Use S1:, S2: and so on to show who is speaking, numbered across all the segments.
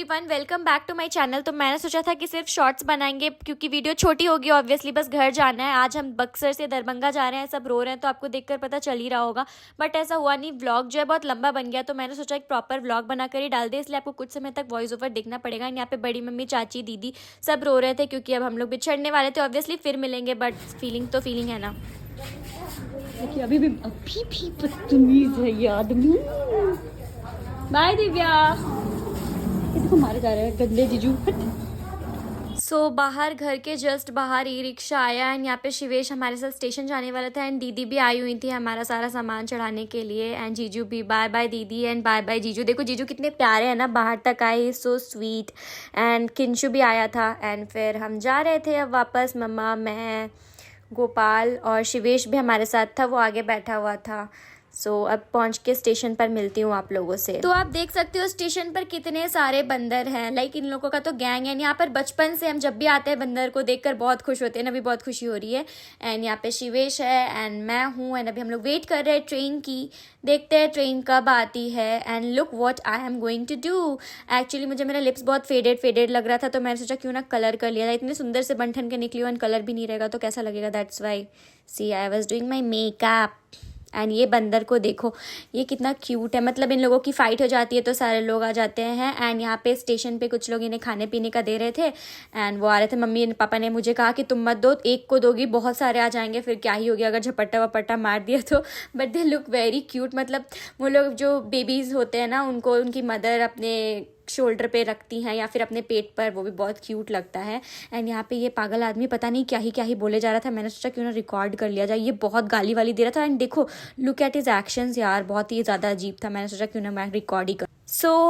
S1: Everyone, welcome back to my channel. तो मैंने सोचा था कि सिर्फ शॉर्ट्स बनाएंगे क्योंकि वीडियो छोटी होगी ऑब्वियसली, बस घर जाना है। आज हम बक्सर से दरभंगा जा रहे हैं, सब रो रहे हैं तो आपको देखकर पता चल ही रहा होगा, बट ऐसा हुआ नहीं। व्लॉग जो है बहुत लंबा बन गया, तो मैंने सोचा एक प्रॉपर व्लॉग बनाकर ही डाल दे, इसलिए आपको कुछ समय तक वॉइस ओवर देखना पड़ेगा। यहाँ पे बड़ी मम्मी, चाची, दीदी सब रो रहे थे क्योंकि अब हम लोग बिछड़ने वाले थे। ऑब्वियसली फिर मिलेंगे, बट फीलिंग तो फीलिंग है ना।
S2: देखिए अभी भी बदतमीज है ये आदमी। बाय दिव्या। ये देखो मारे जा रहे हैं गंदे जीजू।
S1: सो बाहर, घर के जस्ट बाहर ई रिक्शा आया एंड यहाँ पे शिवेश हमारे साथ स्टेशन जाने वाला था एंड दीदी भी आई हुई थी हमारा सारा सामान चढ़ाने के लिए एंड जीजू भी। बाय बाय दीदी एंड बाय बाय जीजू। देखो जीजू कितने प्यारे हैं ना, बाहर तक आए, सो स्वीट। एंड किंशु भी आया था एंड फिर हम जा रहे थे अब वापस। मम्मा, मैं, गोपाल और शिवेश भी हमारे साथ था, वो आगे बैठा हुआ था। अब पहुंच के स्टेशन पर मिलती हूँ आप लोगों से। तो आप देख सकते हो स्टेशन पर कितने सारे बंदर हैं, लाइक इन लोगों का तो गैंग है। यहाँ पर बचपन से हम जब भी आते हैं बंदर को देखकर बहुत खुश होते हैं, अभी बहुत खुशी हो रही है। एंड यहाँ पे शिवेश है एंड मैं हूँ एंड अभी हम लोग वेट कर रहे हैं ट्रेन की। देखते हैं ट्रेन कब आती है and look what I am going to do. Actually मुझे मेरा लिप्स बहुत फेडेड लग रहा था, तो मैंने सोचा क्यों ना कलर कर लिया था। इतने सुंदर से बन के निकली हूँ एंड कलर भी नहीं रहेगा तो कैसा लगेगा, that's why see I was doing my makeup. And ये बंदर को देखो, ये कितना क्यूट है। मतलब इन लोगों की फाइट हो जाती है तो सारे लोग आ जाते हैं। एंड यहाँ पे स्टेशन पे कुछ लोग इन्हें खाने पीने का दे रहे थे एंड वो आ रहे थे। मम्मी पापा ने मुझे कहा कि तुम मत दो, एक को दोगी बहुत सारे आ जाएंगे, फिर क्या ही हो गया अगर झपट्टा वपट्टा मार दिया तो। But they look very cute. मतलब वो लोग जो बेबीज़ होते हैं ना, उनको उनकी मदर अपने शोल्डर पे रखती हैं या फिर अपने पेट पर, वो भी बहुत क्यूट लगता है। एंड यहाँ पे ये पागल आदमी पता नहीं क्या ही बोले जा रहा था। मैंने सोचा क्यों ना रिकॉर्ड कर लिया जाए, ये बहुत गाली वाली दे रहा था। एंड देखो लुक एट हिज एक्शंस यार, बहुत ही ज़्यादा अजीब था। मैंने सोचा क्यों ना मैं रिकॉर्ड ही कर।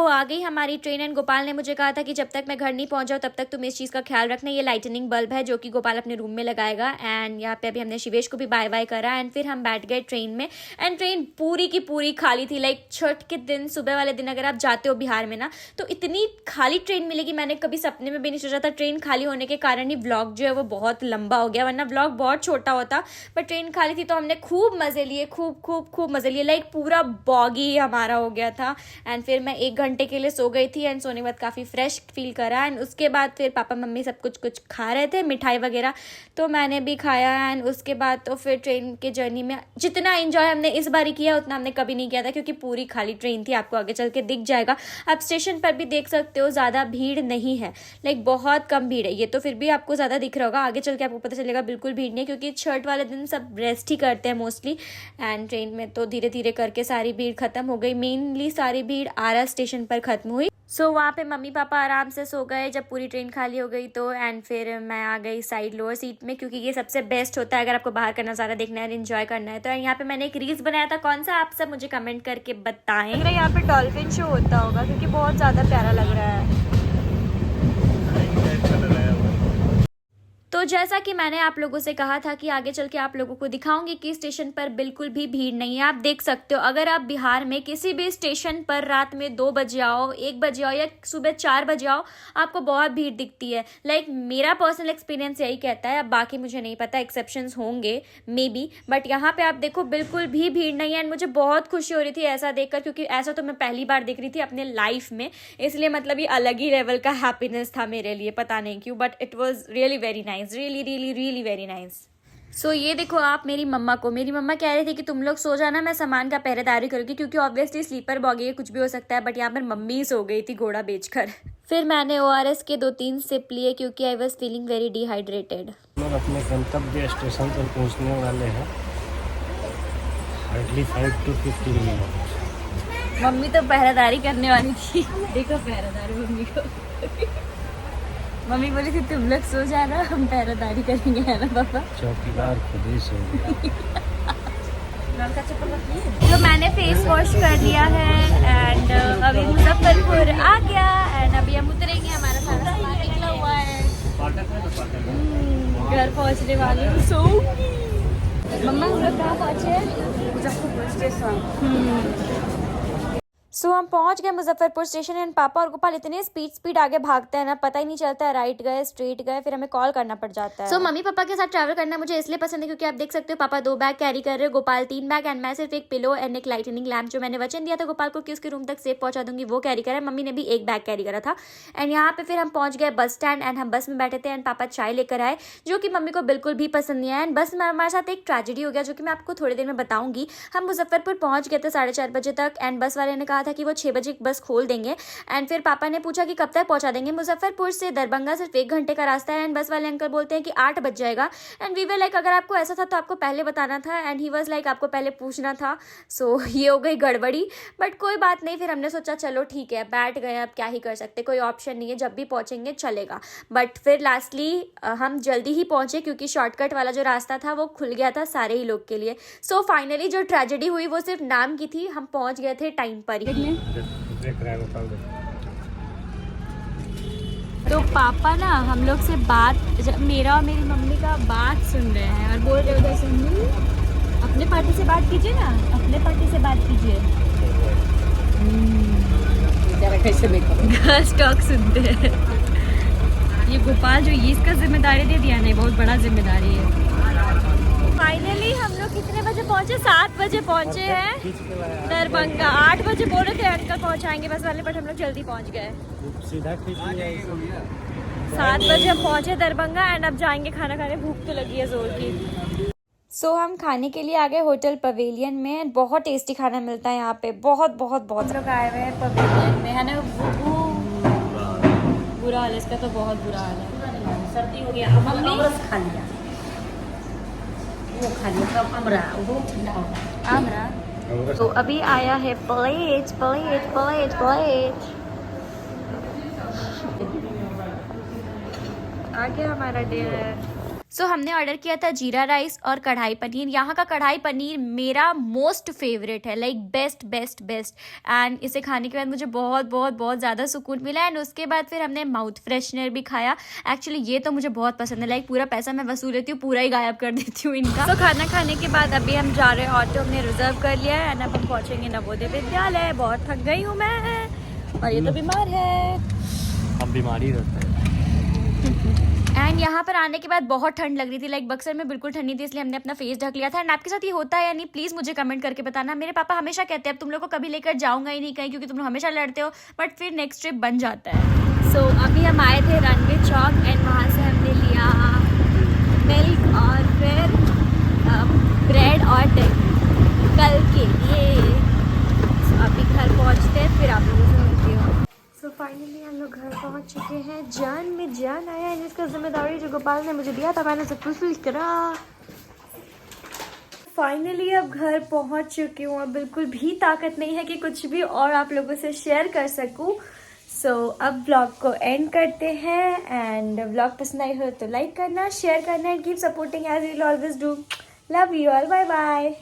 S1: आ गई हमारी ट्रेन एंड गोपाल ने मुझे कहा था कि जब तक मैं घर नहीं पहुंच जाऊँ तब तक तुम इस चीज़ का ख्याल रखना। ये लाइटनिंग बल्ब है जो कि गोपाल अपने रूम में लगाएगा। एंड यहाँ पे अभी हमने शिवेश को भी बाय बाय करा एंड फिर हम बैठ गए ट्रेन में। एंड ट्रेन पूरी की पूरी खाली थी। लाइक छठ के दिन, सुबह वाले दिन अगर आप जाते हो बिहार में ना, तो इतनी खाली ट्रेन मिलेगी, मैंने कभी सपने में भी नहीं सोचा था। ट्रेन खाली होने के कारण ही व्लॉग जो है वो बहुत लंबा हो गया, वरना व्लॉग बहुत छोटा होता। बट ट्रेन खाली थी तो हमने खूब मजे लिए, खूब मजे लिए। लाइक पूरा बॉगी हमारा हो गया था। एंड फिर मैं 1 घंटे के लिए सो गई थी एंड सोने के बाद काफ़ी फ्रेश फील करा। एंड उसके बाद फिर पापा मम्मी सब कुछ खा रहे थे, मिठाई वगैरह, तो मैंने भी खाया। एंड उसके बाद तो फिर ट्रेन के जर्नी में जितना एंजॉय हमने इस बार किया उतना हमने कभी नहीं किया था, क्योंकि पूरी खाली ट्रेन थी। आपको आगे चल के दिख जाएगा, आप स्टेशन पर भी देख सकते हो, ज़्यादा भीड़ नहीं है। लाइक बहुत कम भीड़ है, ये तो फिर भी आपको ज़्यादा दिख रहा होगा, आगे चल के आपको पता चलेगा बिल्कुल भीड़ नहीं है, क्योंकि छठ वाले दिन सब रेस्ट ही करते हैं मोस्टली। एंड ट्रेन में तो धीरे धीरे करके सारी भीड़ खत्म हो गई। मेनली सारी भीड़ आरा स्टेशन पर खत्म हुई। वहाँ पे मम्मी पापा आराम से सो गए जब पूरी ट्रेन खाली हो गई तो। एंड फिर मैं आ गई साइड लोअर सीट में, क्योंकि ये सबसे बेस्ट होता है अगर आपको बाहर का नज़ारा देखना है, एंजॉय करना है। तो यहाँ पे मैंने एक रील्स बनाया था, कौन सा आप सब मुझे कमेंट करके बताएं। लग रहा है यहाँ पे डॉल्फिन शो होता होगा क्योंकि बहुत ज़्यादा प्यारा लग रहा है। तो जैसा कि मैंने आप लोगों से कहा था कि आगे चल के आप लोगों को दिखाऊंगी कि स्टेशन पर बिल्कुल भी भीड़ नहीं है। आप देख सकते हो, अगर आप बिहार में किसी भी स्टेशन पर रात में 2 बजे आओ, 1 बजे आओ या सुबह 4 बजे आओ, आपको बहुत भीड़ दिखती है। लाइक मेरा पर्सनल एक्सपीरियंस यही कहता है, अब बाकी मुझे नहीं पता, एक्सेप्शंस होंगे मे बी, बट यहाँ पे आप देखो बिल्कुल भी भीड़ नहीं है। एंड मुझे बहुत खुशी हो रही थी ऐसा देखकर, क्योंकि ऐसा तो मैं पहली बार देख रही थी अपने लाइफ में, इसलिए मतलब ये अलग ही लेवल का हैप्पीनेस था मेरे लिए, पता नहीं क्यों, but it was really very nice, really very nice। ये देखो आप मेरी मम्मा को, मेरी मम्मा कह रही थी कि तुम लोग सो जाना, मैं सामान का पहरेदारी करूँगी, क्योंकि ऑब्वियसली स्लीपर बॉगी है, कुछ भी हो सकता है। बट यहाँ पर मम्मी ही सो गई थी घोड़ा बेचकर। फिर मैंने ORS के 2-3 सिप लिए क्योंकि I was feeling very dehydrated.
S3: लोग अपने गंतव्य स्टेशन पर पहुँचने वाले हैं, हार्डली 5 to 15 मिनट।
S2: मम्मी तो पहरेदारी करने वाली थी। देखो पहरेदारी मम्मी को। मम्मी बोली थी तुम लोग सो जाना, हम पहरेदारी करेंगे, है ना पापा।
S3: चौकीदार खुद ही सो गया।
S1: तो मैंने फेस वॉश कर लिया है एंड अभी मुजफ्फरपुर आ गया एंड अभी हम उतरेंगे, हमारा सारा सामान निकला हुआ है। घर पहुंचने वाली हूँ, सोऊंगी। मम्मा हम लोग कहाँ पहुँचे हैं? मुजफ्फरपुर स्टेशन। सो हम पहुंच गए मुजफ्फरपुर स्टेशन एंड पापा और गोपाल इतने स्पीड आगे भागते हैं ना, पता ही नहीं चलता है राइट गए स्ट्रेट गए, फिर हमें कॉल करना पड़ जाता है। सो मम्मी पापा के साथ ट्रैवल करना मुझे इसलिए पसंद है क्योंकि आप देख सकते हो पापा 2 बैग कैरी कर रहे हो, गोपाल 3 बैग एंड मैं सिर्फ एक पिलो एंड एक लाइटनिंग लैम्प जो मैंने वचन दिया था गोपाल को कि उसके रूम तक सेफ पहुंचा दूंगी वो कैरी करा है। मम्मी ने भी 1 बैग कैरी करा था। एंड यहाँ पे फिर हम पहुंच गए बस स्टैंड एंड हम बस में बैठे थे एंड पापा चाय लेकर आए जो कि मम्मी को बिल्कुल भी पसंद नहीं आया। एंड बस में हमारे साथ एक ट्रेजेडी हो गया जो कि मैं आपको थोड़ी देर में बताऊंगी। हम मुजफ्फरपुर पहुंच गए थे 4:30 बजे तक एंड बस वाले ने कहा था कि वो 6 बजे बस खोल देंगे। एंड फिर पापा ने पूछा कि कब तक पहुंचा देंगे। मुजफ्फरपुर से दरभंगा सिर्फ 1 घंटे का रास्ता है एंड बस वाले अंकल बोलते हैं कि 8 बज जाएगा। एंड वी वर लाइक अगर आपको ऐसा था तो आपको पहले बताना था। एंड ही वाज लाइक आपको पहले पूछना था। सो ये हो गई गड़बड़ी, बट कोई बात नहीं। फिर हमने सोचा चलो ठीक है बैठ गए, अब क्या ही कर सकते, कोई ऑप्शन नहीं है, जब भी पहुंचेंगे चलेगा। बट फिर लास्टली हम जल्दी ही पहुंचे क्योंकि शॉर्टकट वाला जो रास्ता था वो खुल गया था सारे ही लोग के लिए। सो फाइनली जो ट्रेजेडी हुई वो सिर्फ नाम की थी, हम पहुंच गए थे टाइम पर ही। तो पापा ना हम लोग से बात, मेरा और मेरी मम्मी का बात सुन रहे हैं और बोल रहे उधर से अपने पार्टी से बात कीजिए ना, अपने पार्टी से बात कीजिए।
S2: कैसे
S1: गर्ल्स टॉक सुनते हैं। ये गोपाल जो ये इसका जिम्मेदारी दे दिया नहीं, बहुत बड़ा जिम्मेदारी है। फाइनली हम लोग कितने बजे पहुंचे? 7 बजे पहुंचे हैं दरभंगा। 8 बजे बोल रहे थे अंकल पहुंचाएंगे बस वाले, बट हम लोग जल्दी पहुंच गए।
S3: सीधा
S1: 7 बजे हम पहुंचे दरभंगा एंड अब जाएंगे खाना खाने, भूख तो लगी है जोर की। सो हम खाने के लिए आ गए होटल पवेलियन में। बहुत टेस्टी खाना मिलता है यहाँ पे, बहुत बहुत बहुत लोग आए हुए हैं पवेलियन में, है ना। बुरा हाल है इसका, तो बहुत बुरा हाल है।
S2: सर्दी हो गया, मम्मी खा लिया, वो खा लिया, अमरा वो ठंडा हो गया।
S1: आमरा तो अभी आया है प्लेट प्लेट प्लेट प्लेट, आ गया हमारा डिनर। सो हमने ऑर्डर किया था जीरा राइस और कढ़ाई पनीर। यहाँ का कढ़ाई पनीर मेरा मोस्ट फेवरेट है, like best best best. And इसे खाने के बाद मुझे बहुत बहुत बहुत ज़्यादा सुकून मिला। एंड उसके बाद फिर हमने माउथ फ्रेशनर भी खाया। एक्चुअली ये तो मुझे बहुत पसंद है, लाइक पूरा पैसा मैं वसूल लेती हूँ, पूरा ही गायब कर देती हूँ इनका। तो खाना खाने के बाद अभी हम जा रहे हैं, ऑटो हमने रिजर्व कर लिया है एंड अब हम पहुँचेंगे नवोदय विद्यालय। बहुत थक गई हूँ मैं और ये तो बीमार है,
S3: अब बीमारी रहता है।
S1: एंड यहाँ पर आने के बाद बहुत ठंड लग रही थी, लाइक बक्सर में बिल्कुल ठंडी थी, इसलिए हमने अपना फेस ढक लिया था। एंड आपके साथ ये होता है या नहीं प्लीज़ मुझे कमेंट करके बताना। मेरे पापा हमेशा कहते हैं अब तुम लोग को कभी लेकर जाऊंगा ही नहीं कहीं क्योंकि तुम लोग हमेशा लड़ते हो, बट फिर नेक्स्ट ट्रिप बन जाता है। सो अभी हम आए थे रणवीर चौक एंड वहाँ से हमने लिया मिल्क और फिर ब्रेड और दही कल के लिए। सो अभी घर पहुँचते हैं, फिर आप लोगों से मिलती हूँ। सो फाइनली हम लोग घर पहुंच चुके हैं। जान में जान आया है, जिसका जिम्मेदारी जो गोपाल ने मुझे दिया था मैंने उसे फुलफिल करा। फाइनली अब घर पहुंच चुकी हूँ। अब बिल्कुल भी ताकत नहीं है कि कुछ भी और आप लोगों से शेयर कर सकूँ। सो अब ब्लॉग को एंड करते हैं एंड ब्लॉग पसंद आई हो तो लाइक करना, शेयर करना and keep supporting as you always do. Love you all, bye bye.